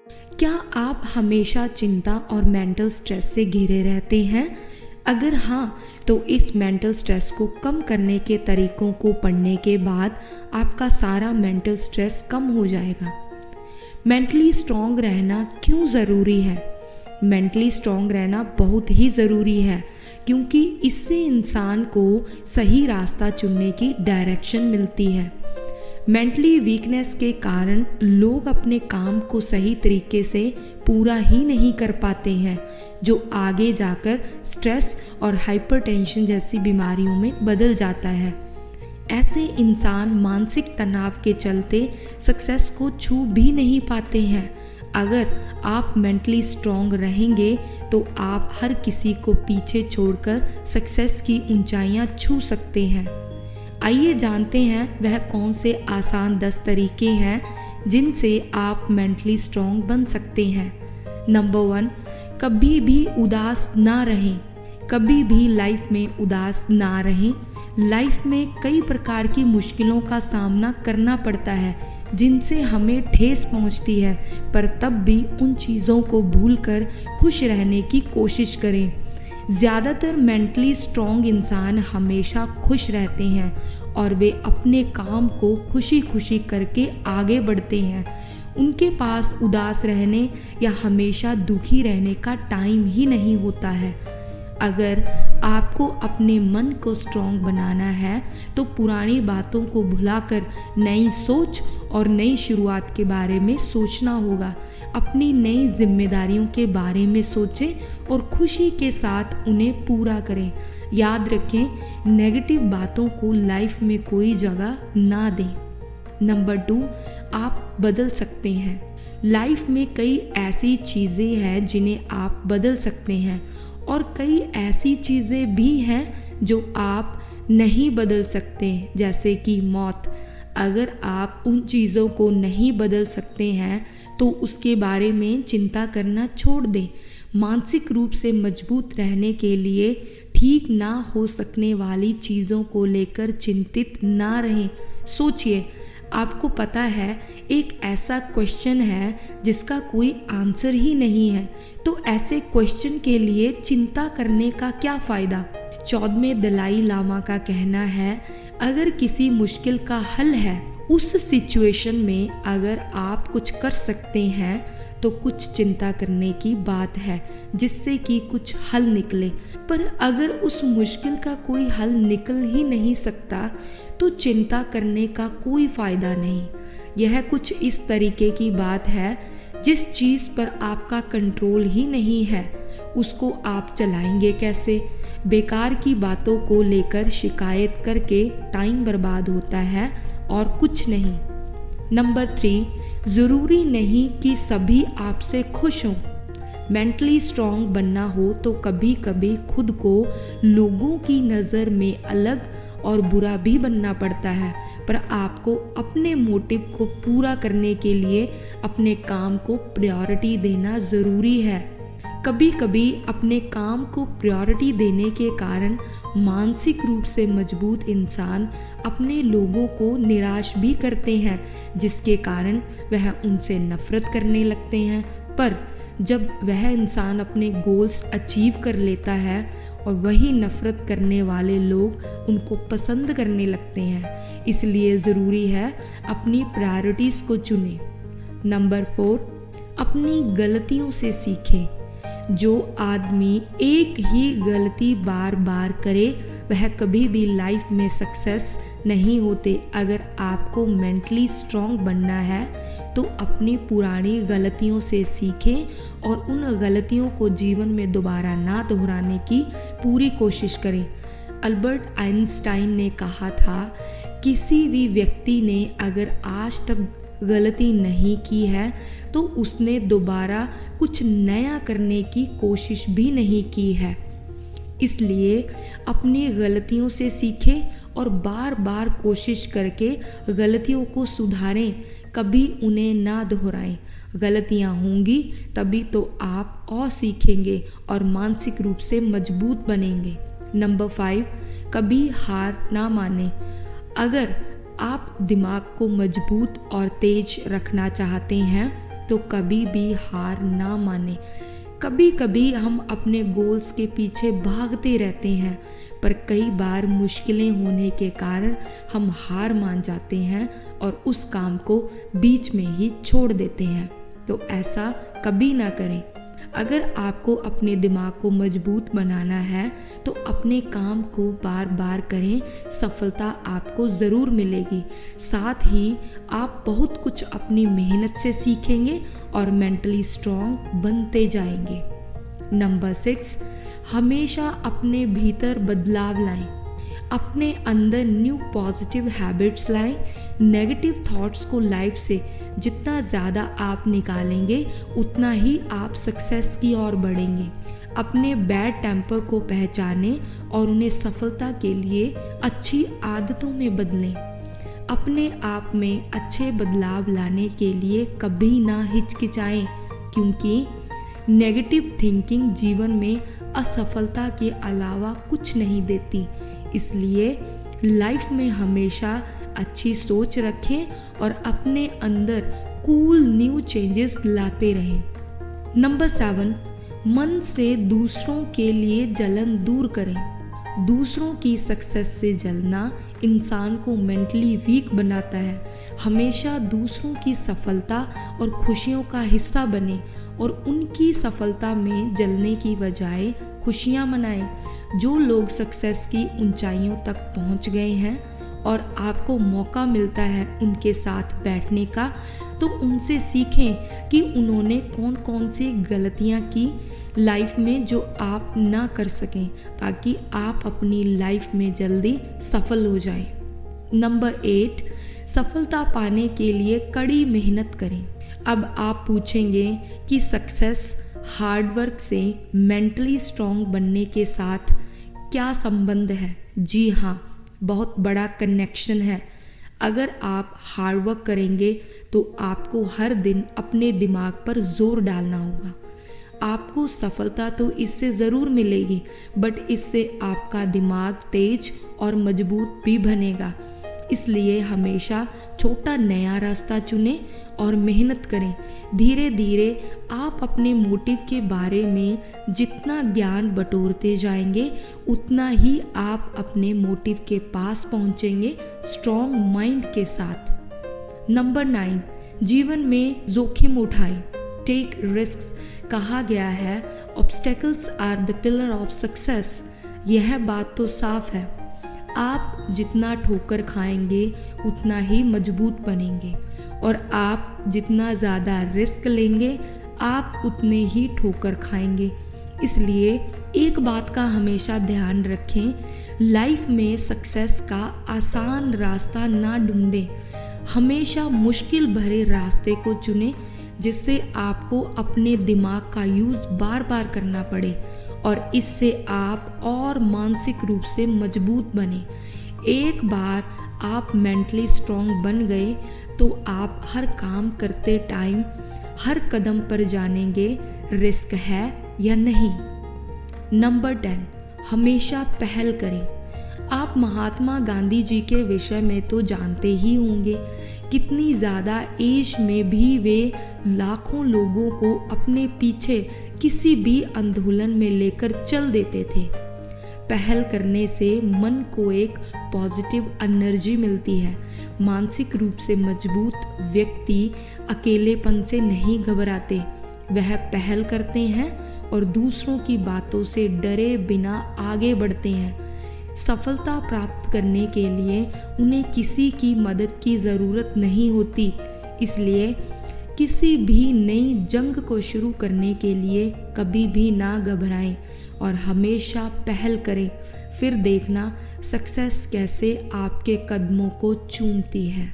क्या आप हमेशा चिंता और मेंटल स्ट्रेस से घिरे रहते हैं? अगर हाँ, तो इस मेंटल स्ट्रेस को कम करने के तरीकों को पढ़ने के बाद आपका सारा मेंटल स्ट्रेस कम हो जाएगा। मेंटली स्ट्रॉन्ग रहना क्यों ज़रूरी है? मेंटली स्ट्रॉन्ग रहना बहुत ही ज़रूरी है, क्योंकि इससे इंसान को सही रास्ता चुनने की डायरेक्शन मिलती है। मेंटली वीकनेस के कारण लोग अपने काम को सही तरीके से पूरा ही नहीं कर पाते हैं, जो आगे जाकर स्ट्रेस और हाइपरटेंशन जैसी बीमारियों में बदल जाता है। ऐसे इंसान मानसिक तनाव के चलते सक्सेस को छू भी नहीं पाते हैं। अगर आप मेंटली स्ट्रॉन्ग रहेंगे तो आप हर किसी को पीछे छोड़कर सक्सेस की ऊंचाइयां छू सकते हैं। आइए जानते हैं वह कौन से आसान 10 तरीके हैं जिनसे आप मेंटली स्ट्रॉन्ग बन सकते हैं। नंबर 1, कभी भी उदास ना रहें। कभी भी लाइफ में उदास ना रहें। लाइफ में कई प्रकार की मुश्किलों का सामना करना पड़ता है जिनसे हमें ठेस पहुंचती है, पर तब भी उन चीज़ों को भूलकर खुश रहने की कोशिश करें। ज़्यादातर मेंटली स्ट्रॉन्ग इंसान हमेशा खुश रहते हैं और वे अपने काम को खुशी खुशी करके आगे बढ़ते हैं। उनके पास उदास रहने या हमेशा दुखी रहने का टाइम ही नहीं होता है। अगर आपको अपने मन को स्ट्रॉन्ग बनाना है तो पुरानी बातों को भुलाकर नई सोच और नई शुरुआत के बारे में सोचना होगा। अपनी नई जिम्मेदारियों के बारे में सोचें और खुशी के साथ उन्हें पूरा करें। याद रखें, नेगेटिव बातों को लाइफ में कोई जगह ना दें। नंबर 2, आप बदल सकते हैं। लाइफ में कई ऐसी चीज़ें हैं जिन्हें आप बदल सकते हैं और कई ऐसी चीज़ें भी हैं जो आप नहीं बदल सकते, जैसे कि मौत। अगर आप उन चीज़ों को नहीं बदल सकते हैं तो उसके बारे में चिंता करना छोड़ दें। मानसिक रूप से मजबूत रहने के लिए ठीक ना हो सकने वाली चीज़ों को लेकर चिंतित ना रहें। सोचिए, आपको पता है एक ऐसा क्वेश्चन है जिसका कोई आंसर ही नहीं है, तो ऐसे क्वेश्चन के लिए चिंता करने का क्या फ़ायदा। 14वें दलाई लामा का कहना है, अगर किसी मुश्किल का हल है, उस सिचुएशन में अगर आप कुछ कर सकते हैं तो कुछ चिंता करने की बात है जिससे कि कुछ हल निकले। पर अगर उस मुश्किल का कोई हल निकल ही नहीं सकता तो चिंता करने का कोई फ़ायदा नहीं। यह कुछ इस तरीके की बात है, जिस चीज़ पर आपका कंट्रोल ही नहीं है उसको आप चलाएंगे कैसे। बेकार की बातों को लेकर शिकायत करके टाइम बर्बाद होता है और कुछ नहीं। नंबर 3, ज़रूरी नहीं कि सभी आपसे खुश हों। मेंटली स्ट्रॉन्ग बनना हो तो कभी कभी खुद को लोगों की नज़र में अलग और बुरा भी बनना पड़ता है, पर आपको अपने मोटिव को पूरा करने के लिए अपने काम को प्रायोरिटी देना ज़रूरी है। कभी कभी अपने काम को प्रायोरिटी देने के कारण मानसिक रूप से मजबूत इंसान अपने लोगों को निराश भी करते हैं, जिसके कारण वह उनसे नफरत करने लगते हैं। पर जब वह इंसान अपने गोल्स अचीव कर लेता है और वही नफरत करने वाले लोग उनको पसंद करने लगते हैं। इसलिए ज़रूरी है अपनी प्रायोरिटीज़ को चुनें। नंबर 4, अपनी गलतियों से सीखें। जो आदमी एक ही गलती बार बार करे वह कभी भी लाइफ में सक्सेस नहीं होते। अगर आपको मेंटली स्ट्रॉन्ग बनना है तो अपनी पुरानी गलतियों से सीखें और उन गलतियों को जीवन में दोबारा ना दोहराने की पूरी कोशिश करें। अल्बर्ट आइंस्टाइन ने कहा था, किसी भी व्यक्ति ने अगर आज तक गलती नहीं की है तो उसने दोबारा कुछ नया करने की कोशिश भी नहीं की है। इसलिए अपनी गलतियों से सीखें और बार बार कोशिश करके गलतियों को सुधारें, कभी उन्हें ना दोहराएं। गलतियां होंगी तभी तो आप और सीखेंगे और मानसिक रूप से मजबूत बनेंगे। नंबर 5, कभी हार ना मानें। अगर आप दिमाग को मजबूत और तेज रखना चाहते हैं तो कभी भी हार ना माने। कभी कभी हम अपने गोल्स के पीछे भागते रहते हैं, पर कई बार मुश्किलें होने के कारण हम हार मान जाते हैं और उस काम को बीच में ही छोड़ देते हैं। तो ऐसा कभी ना करें। अगर आपको अपने दिमाग को मजबूत बनाना है तो अपने काम को बार बार करें, सफलता आपको ज़रूर मिलेगी। साथ ही आप बहुत कुछ अपनी मेहनत से सीखेंगे और मेंटली स्ट्रॉन्ग बनते जाएंगे। नंबर 6, हमेशा अपने भीतर बदलाव लाएं। अपने अंदर न्यू पॉजिटिव हैबिट्स लाएं। नेगेटिव थॉट्स को लाइफ से जितना ज़्यादा आप निकालेंगे उतना ही आप सक्सेस की ओर बढ़ेंगे। अपने बैड टेम्पर को पहचानें और उन्हें सफलता के लिए अच्छी आदतों में बदलें। अपने आप में अच्छे बदलाव लाने के लिए कभी ना हिचकिचाएं, क्योंकि नेगेटिव थिंकिंग जीवन में असफलता के अलावा कुछ नहीं देती। इसलिए लाइफ में हमेशा अच्छी सोच रखें और अपने अंदर कूल न्यू चेंजेस लाते रहें। नंबर 7, मन से दूसरों के लिए जलन दूर करें। दूसरों की सक्सेस से जलना इंसान को मेंटली वीक बनाता है। हमेशा दूसरों की सफलता और खुशियों का हिस्सा बने और उनकी सफलता में जलने की बजाय खुशियां मनाएं। जो लोग सक्सेस की ऊंचाइयों तक पहुंच गए हैं और आपको मौका मिलता है उनके साथ बैठने का, तो उनसे सीखें कि उन्होंने कौन कौन सी गलतियां की लाइफ में जो आप ना कर सकें, ताकि आप अपनी लाइफ में जल्दी सफल हो जाएं। नंबर 8, सफलता पाने के लिए कड़ी मेहनत करें। अब आप पूछेंगे कि सक्सेस हार्डवर्क से मेंटली स्ट्रॉन्ग बनने के साथ क्या संबंध है? जी हाँ, बहुत बड़ा कनेक्शन है। अगर आप हार्डवर्क करेंगे तो आपको हर दिन अपने दिमाग पर जोर डालना होगा। आपको सफलता तो इससे ज़रूर मिलेगी, बट इससे आपका दिमाग तेज और मजबूत भी बनेगा। इसलिए हमेशा छोटा नया रास्ता चुनें और मेहनत करें। धीरे धीरे आप अपने मोटिव के बारे में जितना ज्ञान बटोरते जाएंगे उतना ही आप अपने मोटिव के पास पहुंचेंगे स्ट्रॉन्ग माइंड के साथ। नंबर 9, जीवन में जोखिम उठाएं। टेक रिस्क्स कहा गया है, obstacles are the pillar of success. यह बात तो साफ है। आप जितना ठोकर खाएंगे उतना ही मजबूत बनेंगे और आप जितना ज़्यादा रिस्क लेंगे आप उतने ही ठोकर खाएंगे। इसलिए एक बात का हमेशा ध्यान रखें, लाइफ में सक्सेस का आसान रास्ता ना ढूंढें। हमेशा मुश्किल भरे रास्ते को चुनें जिससे आपको अपने दिमाग का यूज़ बार बार करना पड़े और इससे आप और मानसिक रूप से मजबूत बने। एक बार आप मेंटली स्ट्रॉन्ग बन गए तो आप हर काम करते टाइम हर कदम पर जानेंगे रिस्क है या नहीं। नंबर 10, हमेशा पहल करें। आप महात्मा गांधी जी के विषय में तो जानते ही होंगे, कितनी ज़्यादा एज में भी वे लाखों लोगों को अपने पीछे किसी भी आंदोलन में लेकर चल देते थे। पहल करने से मन को एक पॉजिटिव एनर्जी मिलती है। मानसिक रूप से मजबूत व्यक्ति अकेलेपन से नहीं घबराते, वह पहल करते हैं और दूसरों की बातों से डरे बिना आगे बढ़ते हैं। सफलता प्राप्त करने के लिए उन्हें किसी की मदद की ज़रूरत नहीं होती। इसलिए किसी भी नई जंग को शुरू करने के लिए कभी भी ना घबराएं और हमेशा पहल करें। फिर देखना सक्सेस कैसे आपके कदमों को चूमती है।